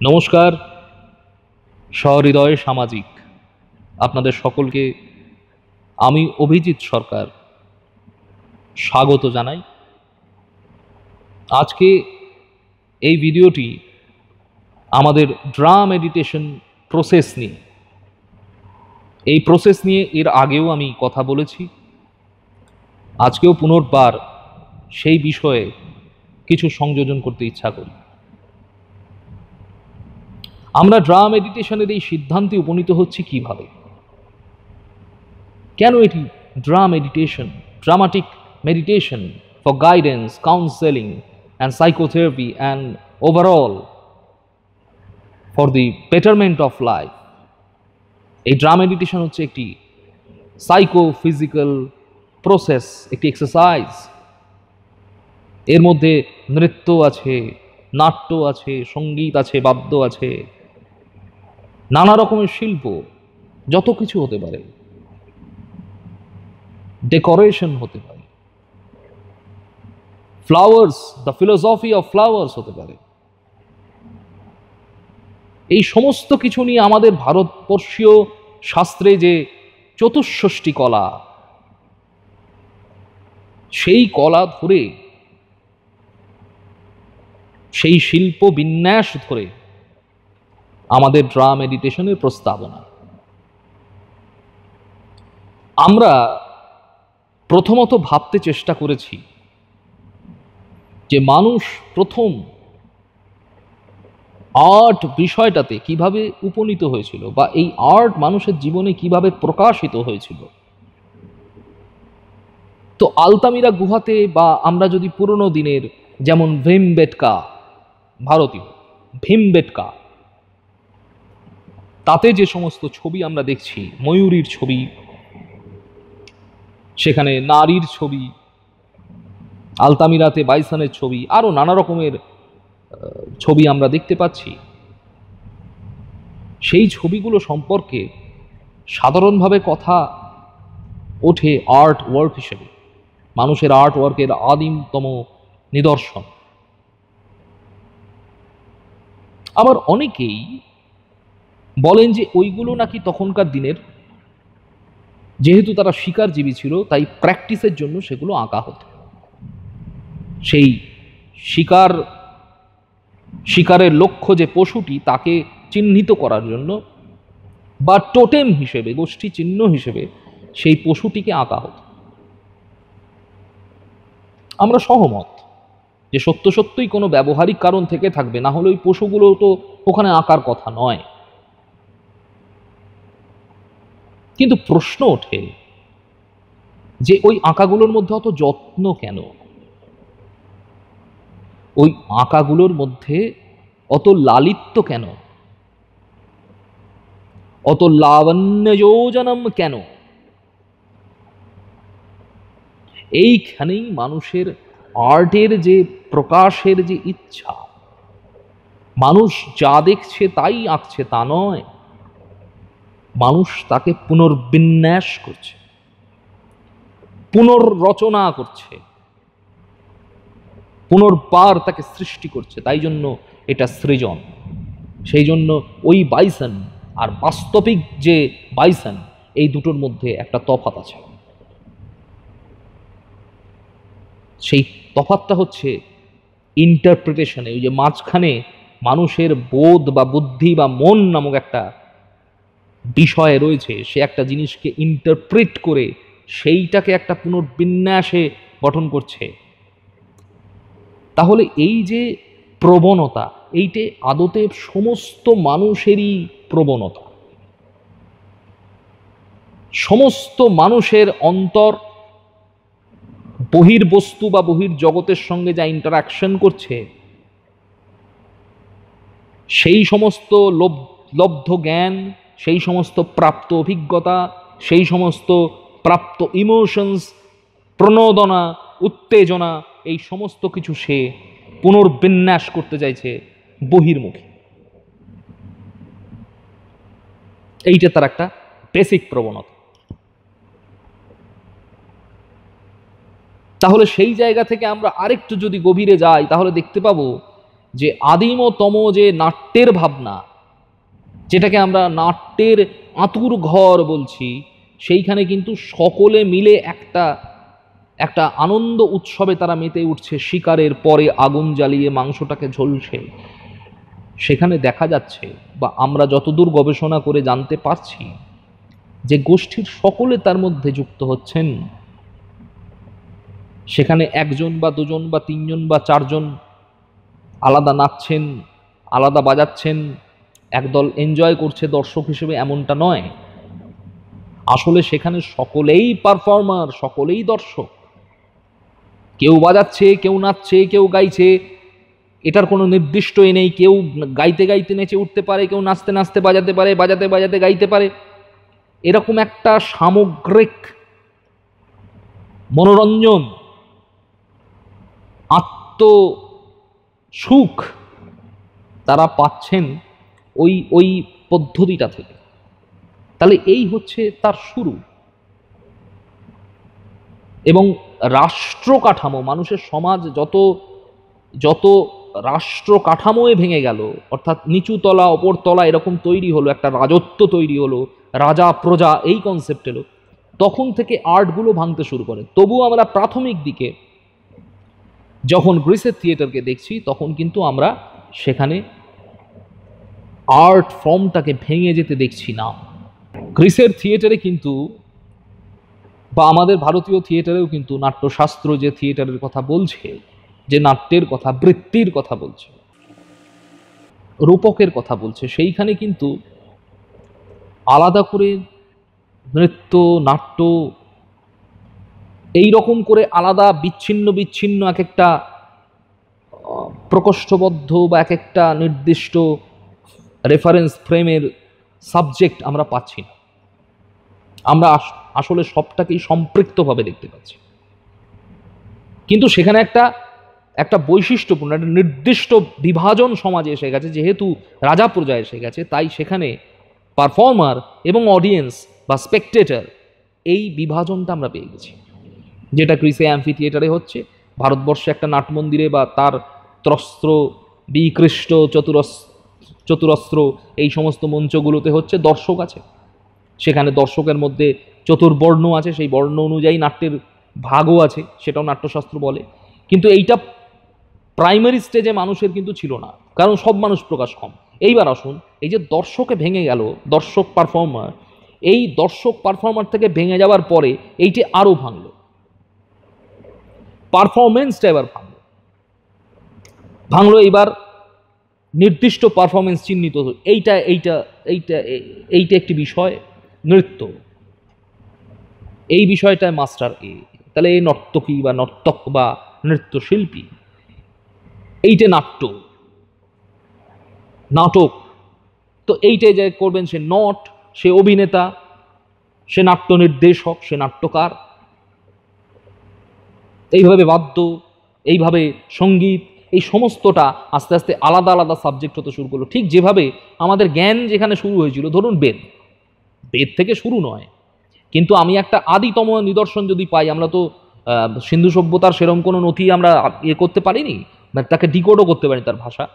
নমস্কার। সহৃদয় সামাজিক আপনাদের সকলকে আমি অভিজিৎ সরকার স্বাগত জানাই। আজকে এই ভিডিওটি আমাদের ড্রা মেডিটেশন প্রসেস নিয়ে। এই প্রসেস নিয়ে এর আগেও আমি কথা বলেছি, আজকেও পুনর্বার সেই বিষয়ে কিছু সংযোজন করতে ইচ্ছা করি। আমরা ড্রা মেডিটেশনের এই সিদ্ধান্তে উপনীত হচ্ছি কিভাবে, কেন এটি ড্রা meditation, dramatic meditation for guidance, counselling and psychotherapy and overall for the betterment of life. এই ড্রা মেডিটেশন হচ্ছে একটি সাইকোফিজিক্যাল প্রসেস, একটি এক্সারসাইজ। এর মধ্যে নৃত্য আছে, নাট্য আছে, সঙ্গীত আছে, বাদ্য আছে, নানা রকমের শিল্প, যত কিছু হতে পারে, ডেকোরেশন হতে পারে, flowers, the philosophy of flowers হতে পারে। এই সমস্ত কিছু নিয়ে আমাদের ভারতবর্ষীয় শাস্ত্রে যে চতুষ্ষষ্ঠী কলা, সেই কলা ধরে, সেই শিল্প বিন্যাস ধরে আমাদের ড্রা মেডিটেশনের প্রস্তাবনা। আমরা প্রথমত ভাবতে চেষ্টা করেছি যে মানুষ প্রথম আর্ট বিষয়টাতে কিভাবে উপনীত হয়েছিল, বা এই আর্ট মানুষের জীবনে কিভাবে প্রকাশিত হয়েছিল। তো আলতামিরা গুহাতে, বা আমরা যদি পুরনো দিনের যেমন ভীমবেটকা, ভারতীয় ভীমবেটকা, তাতে যে সমস্ত ছবি আমরা দেখছি, ময়ূরীর ছবি, সেখানে নারীর ছবি, আলতামিরাতে বাইসনের ছবি, আরও নানা রকমের ছবি আমরা দেখতে পাচ্ছি। সেই ছবিগুলো সম্পর্কে সাধারণভাবে কথা ওঠে আর্ট ওয়ার্ক হিসেবে, মানুষের আর্ট ওয়ার্কের আদিমতম নিদর্শন। আবার অনেকেই বলেন যে ওইগুলো নাকি তখনকার দিনের, যেহেতু তারা শিকারজীবী ছিল, তাই প্র্যাকটিসের জন্য সেগুলো আঁকা হতো। সেই শিকারের লক্ষ্য যে পশুটি, তাকে চিহ্নিত করার জন্য, বা টোটেম হিসেবে, গোষ্ঠী চিহ্ন হিসেবে সেই পশুটিকে আঁকা হতো। আমরা সহমত যে সত্য সত্যই কোনো ব্যবহারিক কারণ থেকে থাকবে, না হলে ওই পশুগুলো তো ওখানে আঁকার কথা নয়। কিন্তু প্রশ্ন ওঠে যে ওই আঁকাগুলোর মধ্যে অত যত্ন কেন, ওই আঁকাগুলোর মধ্যে অত লালিত্য কেন, অত লাবণ্য যোজনম কেন? এইখানেই মানুষের আর্টের যে প্রকাশের যে ইচ্ছা, মানুষ যা দেখছে তাই আঁকছে তা নয়, মানুষ তাকে পুনর্বিন্যাস করছে, পুনর্রচনা করছে, পুনর্বার তাকে সৃষ্টি করছে। তাই জন্য এটা সৃজন। সেই জন্য ওই বাইসন আর বাস্তবিক যে বাইসন, এই দুটোর মধ্যে একটা তফাৎ আছে। সেই তফাৎটা হচ্ছে ইন্টারপ্রিটেশনে। ওই যে মাঝখানে মানুষের বোধ বা বুদ্ধি বা মন নামক একটা বিষয় রয়েছে, সে একটা জিনিসকে ইন্টারপ্রিট করে সেইটাকে একটা পুনর্বিন্যাসে গঠন করছে। তাহলে এই যে প্রবণতা, এইটে আদতে সমস্ত মানুষেরই প্রবণতা। সমস্ত মানুষের অন্তর বহির্বস্তু বা বহির্জগতের সঙ্গে যা ইন্টারাকশন করছে, সেই সমস্ত লব্ধ জ্ঞান, সেই সমস্ত প্রাপ্ত অভিজ্ঞতা, সেই সমস্ত প্রাপ্ত ইমোশনস, প্রণোদনা, উত্তেজনা, এই সমস্ত কিছু সে পুনর্বিন্যাস করতে চাইছে বহির্মুখী। এইটা তার একটা বেসিক প্রবণতা। তাহলে সেই জায়গা থেকে আমরা আরেকটু যদি গভীরে যাই, তাহলে দেখতে পাবো যে আদিমতম যে নাট্যের ভাবনা, যেটাকে আমরা নাট্যের আঁতুর ঘর বলছি, সেইখানে কিন্তু সকলে মিলে একটা একটা আনন্দ উৎসবে তারা মেতে উঠছে। শিকারের পরে আগুন জ্বালিয়ে মাংসটাকে ঝলছে। সেখানে দেখা যাচ্ছে, বা আমরা যতদূর গবেষণা করে জানতে পারছি, যে গোষ্ঠীর সকলে তার মধ্যে যুক্ত হচ্ছেন। সেখানে একজন বা দুজন বা তিনজন বা চারজন আলাদা নাচছেন, আলাদা বাজাচ্ছেন, একদল এনজয় করছে দর্শক হিসেবে, এমনটা নয়। আসলে সেখানে সকলেই পারফর্মার, সকলেই দর্শক। কেউ বাজাচ্ছে, কেউ নাচছে, কেউ গাইছে, এটার কোনো নির্দিষ্ট নেই। কেউ গাইতে গাইতে নেচে উঠতে পারে, কেউ নাচতে নাচতে বাজাতে পারে, বাজাতে বাজাতে গাইতে পারে। এরকম একটা সামগ্রিক মনোরঞ্জন, আত্ম সুখ তারা পাচ্ছেন ওই ওই পদ্ধতিটা থেকে। তাহলে এই হচ্ছে তার শুরু। এবং রাষ্ট্র কাঠামো, মানুষের সমাজ যত যত রাষ্ট্র কাঠামোয় ভেঙে গেল, অর্থাৎ নিচুতলা ওপরতলা এরকম তৈরি হলো, একটা রাজত্ব তৈরি হলো, রাজা প্রজা এই কনসেপ্ট এলো, তখন থেকে আর্টগুলো ভাঙতে শুরু করে। তবুও আমরা প্রাথমিক দিকে যখন গ্রিসের থিয়েটারকে দেখছি, তখন কিন্তু আমরা সেখানে আর্ট ফর্মটাকে ভেঙে যেতে দেখছি না। গ্রিসের থিয়েটারে কিন্তু, বা আমাদের ভারতীয় থিয়েটারেও কিন্তু, নাট্যশাস্ত্র যে থিয়েটারের কথা বলছে, যে নাট্যের কথা, বৃত্তির কথা বলছে, রূপকের কথা বলছে, সেইখানে কিন্তু আলাদা করে নৃত্য, নাট্য এই রকম করে আলাদা বিচ্ছিন্ন বিচ্ছিন্ন এক একটা প্রকোষ্ঠবদ্ধ বা এক একটা নির্দিষ্ট রেফারেন্স ফ্রেমের সাবজেক্ট আমরা পাচ্ছি না। আমরা আসলে সবটাকেই সম্পৃক্তভাবে দেখতে পাচ্ছি। কিন্তু সেখানে একটা একটা বৈশিষ্ট্যপূর্ণ একটা নির্দিষ্ট বিভাজন সমাজে এসে গেছে। যেহেতু রাজা প্রজা এসে গেছে, তাই সেখানে পারফর্মার এবং অডিয়েন্স বা স্পেকটেটর, এই বিভাজনটা আমরা পেয়ে গেছি, যেটা গ্রিসে অ্যাম্ফি থিয়েটারে হচ্ছে, ভারতবর্ষে একটা নাটমন্দিরে বা তার ত্রস্ত্র, বিকৃষ্ট চতুরস্র এই সমস্ত মঞ্চগুলোতে হচ্ছে। দর্শক আছে সেখানে, দর্শকের মধ্যে চতুর্বর্ণ আছে, সেই বর্ণ অনুযায়ী নাট্যের ভাগও আছে, সেটাও নাট্যশাস্ত্র বলে। কিন্তু এইটা প্রাইমারি স্টেজে মানুষের কিন্তু ছিল না, কারণ সব মানুষ প্রকাশ কম। এইবার আসুন, এই যে দর্শকে ভেঙে গেল, দর্শক পারফর্মার, এই দর্শক পারফর্মার থেকে ভেঙে যাওয়ার পরে এইটি আরও ভাঙল, পারফরমেন্সটা এবার ভাঙলো। এবার নির্দিষ্ট পারফরমেন্স চিহ্নিত, এইটা এইটা এইটা এইটা একটি বিষয়, নৃত্য, এই বিষয়টায় মাস্টার এ, তাহলে এই নর্তকী বা নর্তক বা নৃত্যশিল্পী, এইটা নাট্য, নাটক। তো এইটাই যে করবেন, সে নট, সে অভিনেতা, সে নাট্য নির্দেশক, সে নাট্যকার, এইভাবে বাদ্য, এইভাবে সঙ্গীত, এই সমস্তটা আস্তে আস্তে আলাদা আলাদা সাবজেক্ট হতে শুরু করলো। ঠিক যেভাবে আমাদের জ্ঞান যেখানে শুরু হয়েছিল, ধরুন বেদ, বেদ থেকে শুরু নয়, কিন্তু আমি একটা আদিতম নিদর্শন যদি পাই, আমরা তো সিন্ধু সভ্যতার সেরকম কোনো নথি আমরা করতে পারিনি, তাকে ডিকোডও করতে পারি তার ভাষা।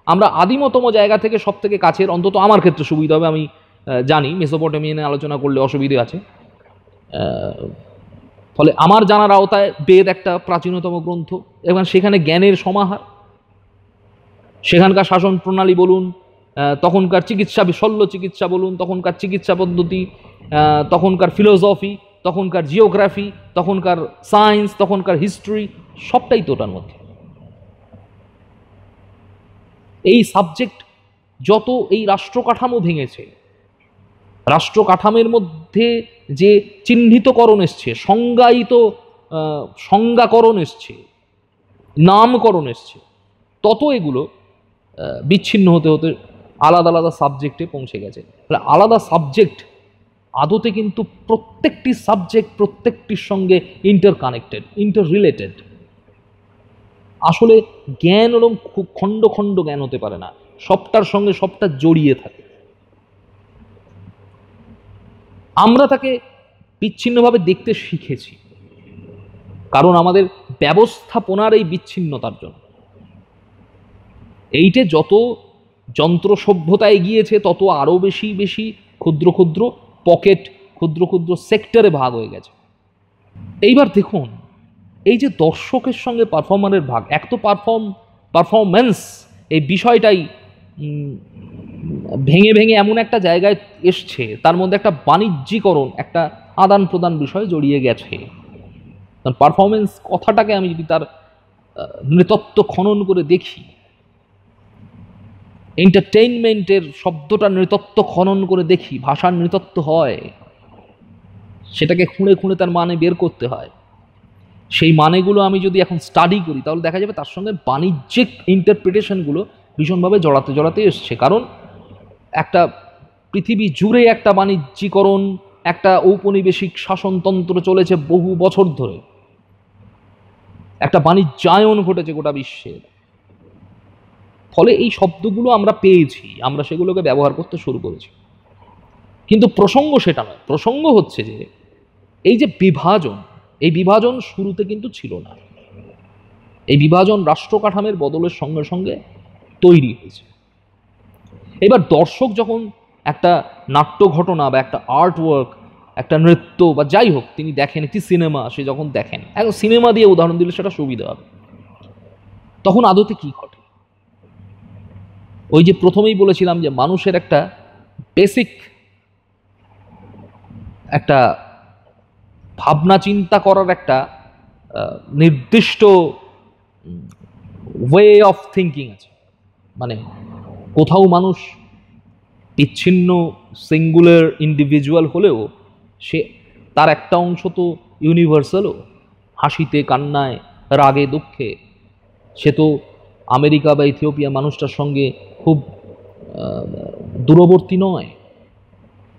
আমরা আদিমতম জায়গা থেকে সব থেকে কাছের, অন্তত আমার ক্ষেত্রে সুবিধা হবে, আমি জানি মেসোপটেমিয়ানে আলোচনা করলে অসুবিধে আছে, ফলে আমার জানার আওতায় বেদ একটা প্রাচীনতম গ্রন্থ, এবং সেখানে জ্ঞানের সমাহার। সেখানকার শাসন প্রণালী বলুন, তখনকার চিকিৎসা, শল্য চিকিৎসা বলুন, তখনকার চিকিৎসা পদ্ধতি, তখনকার ফিলোসফি, তখনকার জিওগ্রাফি, তখনকার সায়েন্স, তখনকার হিস্ট্রি, সবটাই তো ওটার মধ্যে। এই সাবজেক্ট যত এই রাষ্ট্র কাঠামো ভেঙেছে, রাষ্ট্র কাঠামোর মধ্যে যে চিহ্নিতকরণ এসছে, সংজ্ঞায়িত সংজ্ঞাকরণ এসছে, নামকরণ এসছে, তত এগুলো বিচ্ছিন্ন হতে হতে আলাদা আলাদা সাবজেক্টে পৌঁছে গেছে। তাহলে আলাদা সাবজেক্ট আদতে কিন্তু প্রত্যেকটি সাবজেক্ট প্রত্যেকটির সঙ্গে ইন্টারকানেক্টেড, ইন্টার রিলেটেড। আসলে জ্ঞান ওরকম খুব খণ্ড খণ্ড জ্ঞান হতে পারে না, সবটার সঙ্গে সবটা জড়িয়ে থাকে। আমরা তাকে বিচ্ছিন্নভাবে দেখতে শিখেছি, কারণ আমাদের ব্যবস্থাপনার এই বিচ্ছিন্নতার জন্য। এইটে যত যন্ত্র সভ্যতা এগিয়েছে তত আরও বেশি বেশি ক্ষুদ্র ক্ষুদ্র পকেট, ক্ষুদ্র ক্ষুদ্র সেক্টরে ভাগ হয়ে গেছে। এইবার দেখুন, এই যে দর্শকের সঙ্গে পারফর্মারের ভাগ, এক তো পারফরমেন্স এই বিষয়টাই ভেঙে ভেঙে এমন একটা জায়গায় এসছে, তার মধ্যে একটা বাণিজ্যিকরণ, একটা আদান প্রদান বিষয় জড়িয়ে গেছে। পারফরমেন্স কথাটাকে আমি যদি তার নৃতত্ব খনন করে দেখি, এন্টারটেইনমেন্টের শব্দটা নৃতত্ব খনন করে দেখি, ভাষার নৃতত্ব হয়, সেটাকে খুঁড়ে খুঁড়ে তার মানে বের করতে হয়। সেই মানেগুলো আমি যদি এখন স্টাডি করি তাহলে দেখা যাবে তার সঙ্গে বাণিজ্যিক ইন্টারপ্রিটেশনগুলো ভীষণভাবে জড়াতে জড়াতে এসছে। কারণ একটা পৃথিবী জুড়ে একটা বাণিজ্যিকরণ, একটা ঔপনিবেশিক শাসনতন্ত্র চলেছে বহু বছর ধরে, একটা বাণিজ্যায়ন ঘটেছে গোটা বিশ্বের। ফলে এই শব্দগুলো আমরা পেয়েছি, আমরা সেগুলোকে ব্যবহার করতে শুরু করেছি। কিন্তু প্রসঙ্গ সেটা নয়। প্রসঙ্গ হচ্ছে যে এই যে বিভাজন, এই বিভাজন শুরুতে কিন্তু ছিল না। এই বিভাজন রাষ্ট্র কাঠামোর বদলের সঙ্গে সঙ্গে তৈরি হয়েছে। এবার দর্শক যখন একটা নাট্য ঘটনা বা একটা আর্ট ওয়ার্ক, একটা নৃত্য বা যাই হোক তিনি দেখেন, একটি সিনেমা সে যখন দেখেন, এখন সিনেমা দিয়ে উদাহরণ দিলে সেটা সুবিধা হবে, তখন আদতে কি ঘটে? ওই যে প্রথমেই বলেছিলাম যে মানুষের একটা বেসিক একটা ভাবনা চিন্তা করার একটা নির্দিষ্ট ওয়ে অফ থিঙ্কিং আছে। মানে কোথাও মানুষ বিচ্ছিন্ন সিঙ্গুলার ইন্ডিভিজুয়াল হলেও সে তার একটা অংশ তো ইউনিভার্সালও। হাসিতে কান্নায় রাগে দুঃখে সে তো আমেরিকা বা ইথিওপিয়া মানুষটার সঙ্গে খুব দূরবর্তী নয়।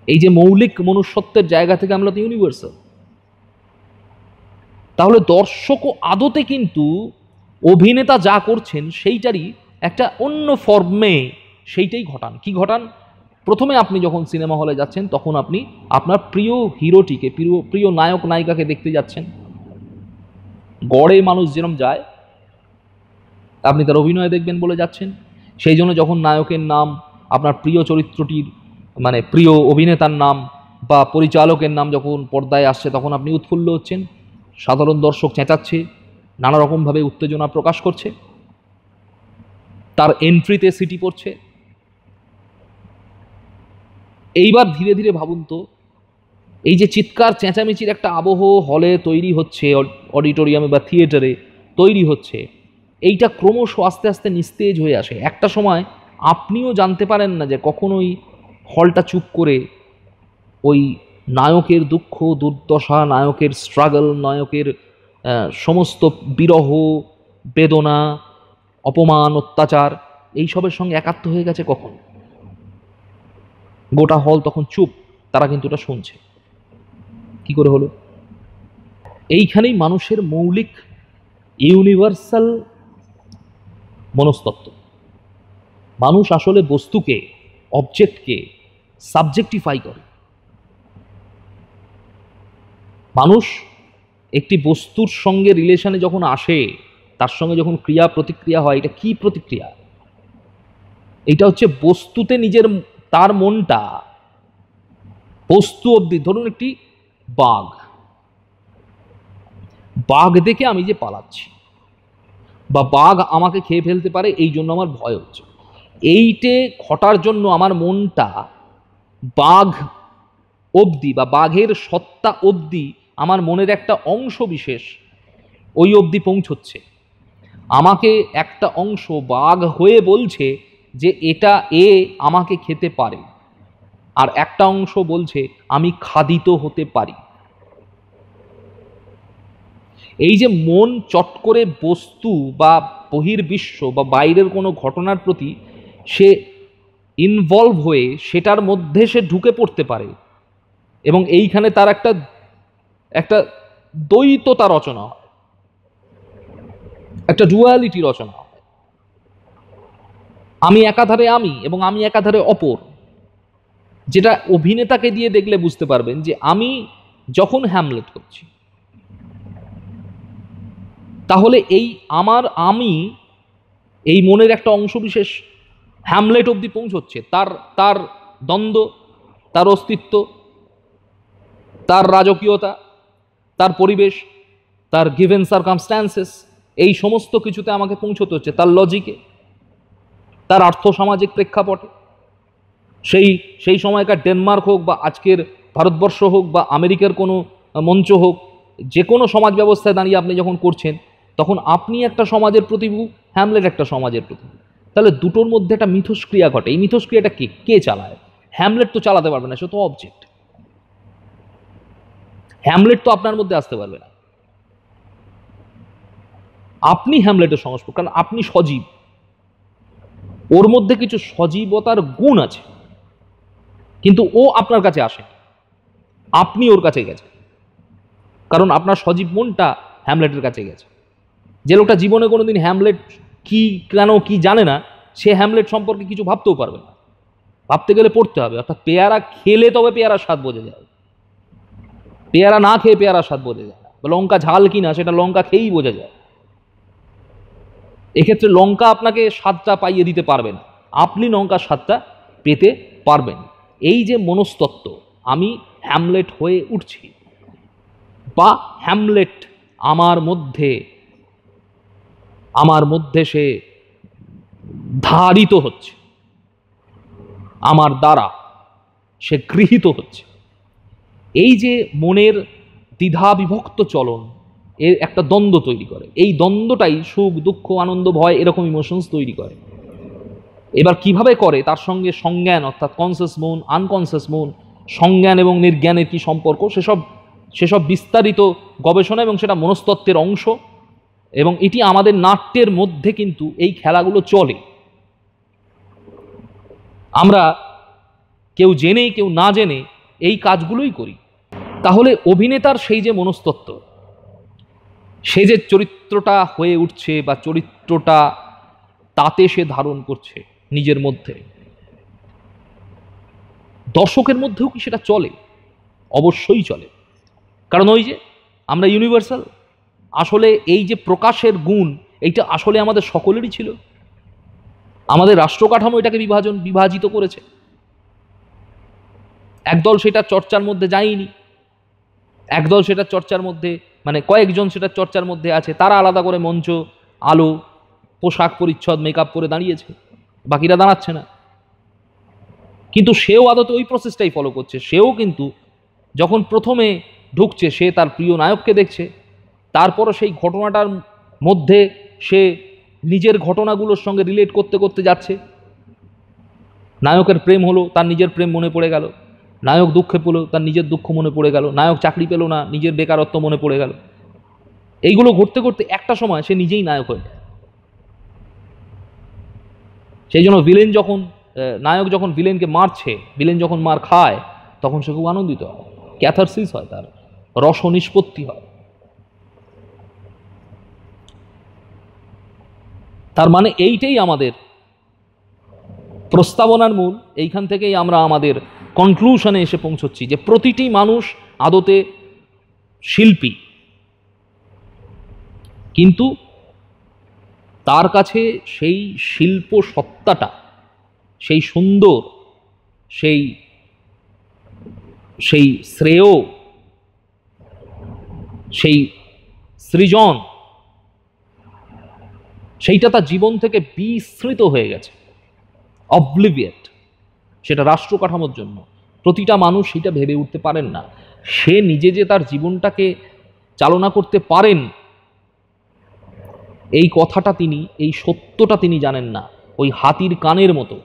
এই যে মৌলিক মনুষ্যত্বের জায়গা থেকে আমরা তো ইউনিভার্সাল। তাহলে দর্শকও আদতে কিন্তু অভিনেতা যা করছেন সেইটারই একটা অন্য ফর্মে সেইটাই ঘটান। কি ঘটান? প্রথমে আপনি যখন সিনেমা হলে যাচ্ছেন তখন আপনি আপনার প্রিয় হিরোটিকে, প্রিয় নায়ক নায়িকাকে দেখতে যাচ্ছেন। গড়ে মানুষ যেরকম যায় আপনি তার অভিনয় দেখবেন বলে যাচ্ছেন। সেই জন্য যখন নায়কের নাম, আপনার প্রিয় চরিত্রটির মানে প্রিয় অভিনেতার নাম বা পরিচালকের নাম যখন পর্দায় আসছে তখন আপনি উৎফুল্ল হচ্ছেন। সাধারণ দর্শক চেঁচাচ্ছে, নানা রকমভাবে উত্তেজনা প্রকাশ করছে, তার এন্ট্রিতে সিটি পড়ছে। এইবার ধীরে ধীরে ভাবুন তো, এই যে চিৎকার চেঁচামেচির একটা আবহ হলে তৈরি হচ্ছে, অডিটোরিয়ামে বা থিয়েটারে তৈরি হচ্ছে, এইটা ক্রমশ আস্তে আস্তে নিস্তেজ হয়ে আসে। একটা সময় আপনিও জানতে পারেন না যে কখনোই হলটা চুপ করে ওই নায়কের দুঃখ দুর্দশা, নায়কের স্ট্রাগল, নায়কের সমস্ত বিরহ বেদনা, অপমান অত্যাচার এইসবের সঙ্গে একাত্ম হয়ে গেছে কখন। গোটা হল তখন চুপ, তারা কিন্তু এটা শুনছে। কি করে হলো? এইখানেই মানুষের মৌলিক ইউনিভার্সাল মনস্তত্ত্ব। মানুষ আসলে বস্তুকে, অবজেক্টকে সাবজেক্টিফাই করে। মানুষ একটি বস্তুর সঙ্গে রিলেশনে যখন আসে, তার সঙ্গে যখন ক্রিয়া প্রতিক্রিয়া হয়, এটা কি প্রতিক্রিয়া? এটা হচ্ছে বস্তুতে নিজের, তার মনটা বস্তু অবধি। ধরুন একটি বাঘ, বাঘ দেখে আমি যে পালাচ্ছি, বা বাঘ আমাকে খেয়ে ফেলতে পারে এই জন্য আমার ভয় হচ্ছে, এইটে ঘটার জন্য আমার মনটা বাঘ অবধি বা বাঘের সত্তা অবধি, আমার মনের একটা অংশ বিশেষ ওই অবধি পৌঁছচ্ছে। আমাকে একটা অংশ বাঘ হয়ে বলছে যে এটা আমাকে খেতে পারে, আর একটা অংশ বলছে আমি খাদিত হতে পারি। এই যে মন চট করে বস্তু বা বহির্বিশ্ব বা বাইরের কোনো ঘটনার প্রতি সে ইনভলভ হয়ে সেটার মধ্যে সে ঢুকে পড়তে পারে, এবং এইখানে তার একটা দ্বৈততা রচনা হয়, একটা ডুয়ালিটি রচনা হয়। আমি একাধারে আমি এবং আমি একাধারে অপর, যেটা অভিনেতাকে দিয়ে দেখলে বুঝতে পারবেন যে আমি যখন হ্যামলেট করছি, তাহলে এই আমি এই মনের একটা অংশবিশেষ হ্যামলেট অবধি পৌঁছচ্ছে, তার তার দ্বন্দ্ব, তার অস্তিত্ব, তার রাজকীয়তা, তার পরিবেশ, তার গিভেন সার্কামস্ট্যান্সেস, এই সমস্ত কিছুতে আমাকে পৌঁছতে হচ্ছে, তার লজিকে, তার আর্থসামাজিক প্রেক্ষাপটে। সেই সেই সময়কার ডেনমার্ক হোক বা আজকের ভারতবর্ষ হোক বা আমেরিকার কোনো মঞ্চ হোক, যে কোনো সমাজ ব্যবস্থায় দাঁড়িয়ে আপনি যখন করছেন, তখন আপনি একটা সমাজের প্রতিভূ, হ্যামলেট একটা সমাজের প্রতিভূ। তাহলে দুটোর মধ্যে একটা মিথস্ক্রিয়া ঘটে। এই মিথস্ক্রিয়াটা কে চালায়? হ্যামলেট তো চালাতে পারবে না, সে তো অবজেক্ট। হ্যামলেট তো আপনার মধ্যে আসতে পারবে না। আপনি হ্যামলেটের সংস্পর্শ, কারণ আপনি সজীব, ওর মধ্যে কিছু সজীবতার গুণ আছে, কিন্তু ও আপনার কাছে আসেনি, আপনি ওর কাছে গেছেন, কারণ আপনার সজীব মনটা হ্যামলেটের কাছে গেছে। যে লোকটা জীবনে কোনোদিন হ্যামলেট কি কেন কি জানে না, সে হ্যামলেট সম্পর্কে কিছু ভাবতেও পারবে না। ভাবতে গেলে পড়তে হবে। অর্থাৎ পেয়ারা খেলে তবে পেয়ারার স্বাদ বোঝা যায়, পেয়ারা না খেয়ে পেয়ারার স্বাদ বোঝা যায় না। লঙ্কা ঝাল কিনা সেটা লঙ্কা খেয়েই বোঝা যায়। এক্ষেত্রে লঙ্কা আপনাকে স্বাদটা পাইয়ে দিতে পারবে না, আপনি লঙ্কার স্বাদটা পেতে পারবেন। এই যে মনস্তত্ত্ব, আমি হ্যামলেট হয়ে উঠছি, বা হ্যামলেট আমার মধ্যে সে ধারিত হচ্ছে, আমার দ্বারা সে গৃহীত হচ্ছে। এই যে মনের দ্বিধা বিভক্ত চলন, এর একটা দ্বন্দ্ব তৈরি করে। এই দ্বন্দ্বটাই সুখ, দুঃখ, আনন্দ, ভয় এরকম ইমোশনস তৈরি করে। এবার কিভাবে করে, তার সঙ্গে সংজ্ঞান, অর্থাৎ কনসিয়াস মন, আনকনসিয়াস মন, সংজ্ঞান এবং নির্জ্ঞানের কি সম্পর্ক, সেসব বিস্তারিত গবেষণা, এবং সেটা মনস্তত্ত্বের অংশ। এবং এটি আমাদের নাট্যের মধ্যে কিন্তু এই খেলাগুলো চলে। আমরা কেউ জেনে কেউ না জেনে এই কাজগুলোই করি। তাহলে অভিনেতার সেই যে মনস্তত্ত্ব, সে যে চরিত্রটা হয়ে উঠছে বা চরিত্রটা তাতে সে ধারণ করছে নিজের মধ্যে, দর্শকের মধ্যেও কি সেটা চলে? অবশ্যই চলে। কারণ ওই যে আমরা ইউনিভার্সাল, আসলে এই যে প্রকাশের গুণ, এইটা আসলে আমাদের সকলেরই ছিল। আমাদের রাষ্ট্র কাঠামো এটাকে বিভাজিত করেছে। একদল সেটা চর্চার মধ্যে যায়নি, একদল সেটা চর্চার মধ্যে, মানে কয়েকজন সেটা চর্চার মধ্যে আছে, তারা আলাদা করে মঞ্চ, আলো, পোশাক পরিচ্ছদ, মেকআপ করে দাঁড়িয়েছে, বাকিরা দাঁড়াচ্ছে না। কিন্তু সেও আদতে ওই প্রসেসটাই ফলো করছে। সেও কিন্তু যখন প্রথমে ঢুকছে, সে তার প্রিয় নায়ককে দেখছে, তারপরও সেই ঘটনাটার মধ্যে সে নিজের ঘটনাগুলোর সঙ্গে রিলেট করতে করতে যাচ্ছে। নায়কের প্রেম হলো, তার নিজের প্রেম মনে পড়ে গেল। নায়ক দুঃখে পেল, তার নিজের দুঃখ মনে পড়ে গেল। নায়ক চাকরি পেল না, নিজের বেকারত্ব মনে পড়ে গেল। এইগুলো ঘটতে করতে একটা সময় সে নিজেই নায়ক হয়ে যায়। সেই জন্য নায়ক যখন ভিলেনকে মারছে, ভিলেন যখন মার খায়, তখন সে খুব আনন্দিত হয়, ক্যাথারসিস হয়, তার রস নিষ্পত্তি হয়। তার মানে এইটাই আমাদের প্রস্তাবনার মূল। এইখান থেকেই আমরা আমাদের কনক্লুশনে এসে পৌঁছচ্ছি যে প্রতিটি মানুষ আদতে শিল্পী, কিন্তু তার কাছে সেই শিল্প সত্তাটা, সেই সুন্দর, সেই শ্রেয়, সেই সৃজন, সেইটা তার জীবন থেকে বিস্মৃত হয়ে গেছে, অবলিভিয়েট। সেটা রাষ্ট্র কাঠামোর জন্য প্রতিটা মানুষ সেটা ভেবে উঠতে পারেন না। সে নিজে যে তার জীবনটাকে চালনা করতে পারেন, এই কথাটা তিনি, এই সত্যটা তিনি জানেন না। ওই হাতির কানের মতো,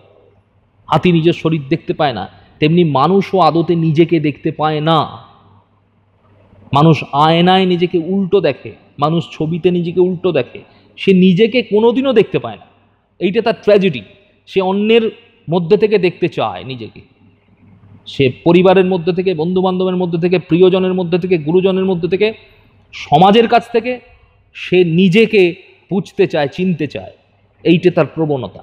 হাতি নিজের শরীর দেখতে পায় না, তেমনি মানুষও আদতে নিজেকে দেখতে পায় না। মানুষ আয়নায় নিজেকে উল্টো দেখে, মানুষ ছবিতে নিজেকে উল্টো দেখে, সে নিজেকে কোনোদিনও দেখতে পায় না। এইটা তার ট্র্যাজেডি। সে অন্যের মধ্যে থেকে দেখতে চায় নিজেকে, সে পরিবারের মধ্যে থেকে, বন্ধু বান্ধবের মধ্যে থেকে, প্রিয়জনের মধ্যে থেকে, গুরুজনের মধ্যে থেকে, সমাজের কাছ থেকে সে নিজেকে বুঝতে চায়, চিনতে চায়। এইটা তার প্রবণতা।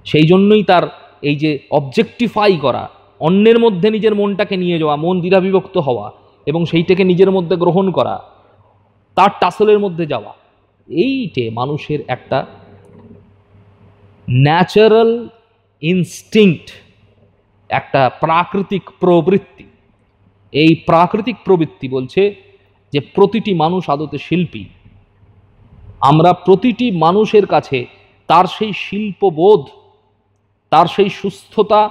সেই জন্যই তার এই যে অবজেক্টিফাই করা, অন্যের মধ্যে নিজের মনটাকে নিয়ে যাওয়া, মন দ্বিধাবিভক্ত হওয়া এবং সেইটাকে নিজের মধ্যে গ্রহণ করা, তার টাসলের মধ্যে যাওয়া, এইটে মানুষের একটা ন্যাচারাল ইনস্টিংক্ট, একটা প্রাকৃতিক প্রবৃত্তি। এই প্রাকৃতিক প্রবৃত্তি বলছে যে প্রতিটি মানুষ আদতে শিল্পী। আমরা প্রতিটি মানুষের কাছে তার সেই শিল্পবোধ, তার সেই সুস্থতা,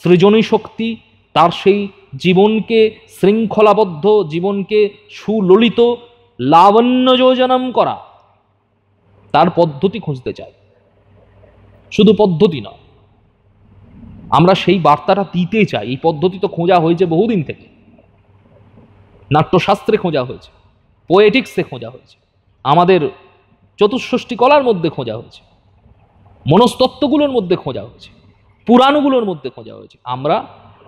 সৃজনী শক্তি, তার সেই জীবনকে শৃঙ্খলাবদ্ধ, জীবনকে সুললিত, লাবণ্য যোজনম করা, তার পদ্ধতি খুঁজতে চাই। শুধু পদ্ধতি নয়, আমরা সেই বার্তাটা দিতে চাই। এই পদ্ধতি তো খোঁজা হয়েছে বহুদিন থেকে, নাট্যশাস্ত্রে খোঁজা হয়েছে, পোয়েটিক্সে খোঁজা হয়েছে, আমাদের চতুষ্ষষ্ঠী কলার মধ্যে খোঁজা হয়েছে, মনস্তত্ত্বগুলোর মধ্যে খোঁজা হয়েছে, পুরাণগুলোর মধ্যে খোঁজা হয়েছে। আমরা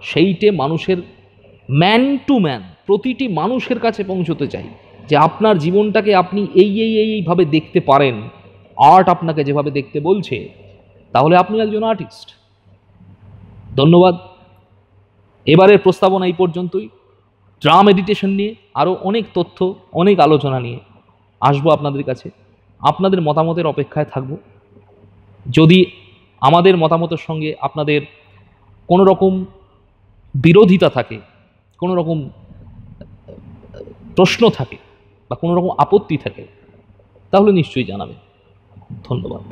সেইটে মানুষের ম্যান টু ম্যান, প্রতিটি মানুষের কাছে পৌঁছতে চাই যে আপনার জীবনটাকে আপনি এইভাবে দেখতে পারেন, আর্ট আপনাকে যেভাবে দেখতে বলছে, তাহলে আপনি একজন আর্টিস্ট। ধন্যবাদ। এবারের প্রস্তাবনা এই পর্যন্তই। ড্রাম মেডিটেশন নিয়ে আরও অনেক তথ্য, অনেক আলোচনা নিয়ে আসবো আপনাদের কাছে। আপনাদের মতামতের অপেক্ষায় থাকব। যদি আমাদের মতামতের সঙ্গে আপনাদের কোনো রকম বিরোধিতা থাকে, কোনো রকম প্রশ্ন থাকে বা কোনো রকম আপত্তি থাকে, তাহলে নিশ্চয়ই জানাবেন। ধন্যবাদ।